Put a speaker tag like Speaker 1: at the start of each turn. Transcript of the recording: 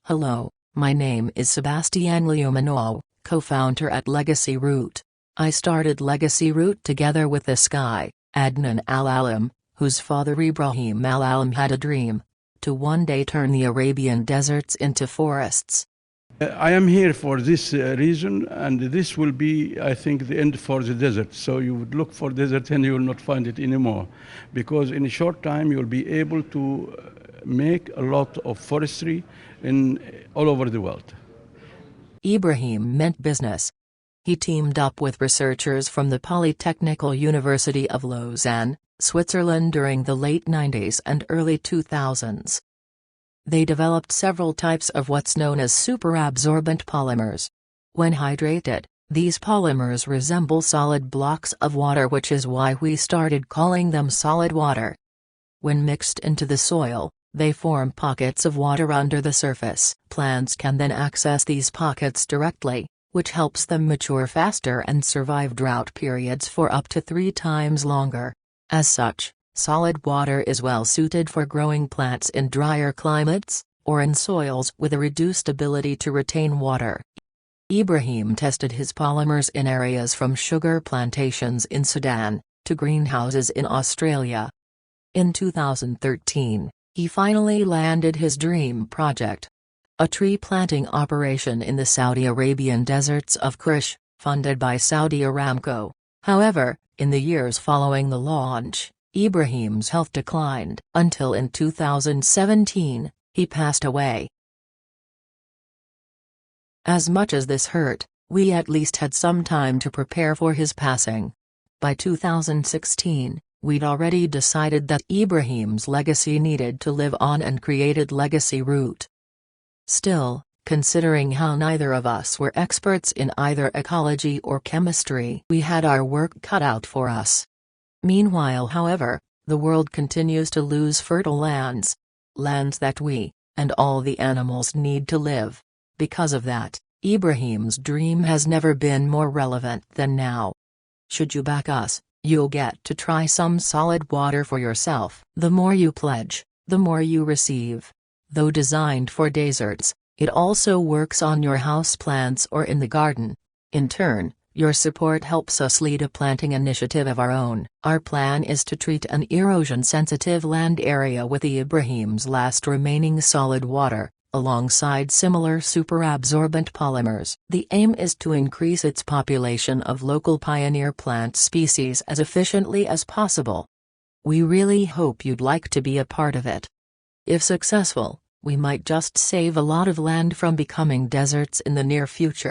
Speaker 1: Hello, my name is Sebastian Leumano, co-founder at LegacyRoot. I started LegacyRoot together with this guy, Adnan Al-Alam, whose father Ibrahim Al-Alam had a dream to one day turn the Arabian deserts into forests.
Speaker 2: I am here for this reason, and this will be, I think, the end for the desert. So you would look for desert and you will not find it anymore, because in a short time you'll be able to make a lot of forestry all over the world.
Speaker 1: Ibrahim meant business. He teamed up with researchers from the Polytechnical University of Lausanne, Switzerland during the late 90s and early 2000s. They developed several types of what's known as superabsorbent polymers. When hydrated, these polymers resemble solid blocks of water, which is why we started calling them solid water. When mixed into the soil, they form pockets of water under the surface. Plants can then access these pockets directly, which helps them mature faster and survive drought periods for up to 3 times longer. As such, solid water is well suited for growing plants in drier climates, or in soils with a reduced ability to retain water. Ibrahim tested his polymers in areas from sugar plantations in Sudan to greenhouses in Australia. In 2013, he finally landed his dream project: a tree planting operation in the Saudi Arabian deserts of Krish, funded by Saudi Aramco. However, in the years following the launch, Ibrahim's health declined, until in 2017, he passed away. As much as this hurt, we at least had some time to prepare for his passing. By 2016, we'd already decided that Ibrahim's legacy needed to live on and created LegacyRoot. Still, considering how neither of us were experts in either ecology or chemistry, we had our work cut out for us. Meanwhile, however, the world continues to lose fertile lands that we, and all the animals need to live. Because of that, Ibrahim's dream has never been more relevant than now. Should you back us, you'll get to try some solid water for yourself. The more you pledge, the more you receive. Though designed for deserts, it also works on your houseplants or in the garden. In turn, your support helps us lead a planting initiative of our own. Our plan is to treat an erosion-sensitive land area with Ibrahim's last remaining solid water, alongside similar superabsorbent polymers. The aim is to increase its population of local pioneer plant species as efficiently as possible. We really hope you'd like to be a part of it. If successful, we might just save a lot of land from becoming deserts in the near future.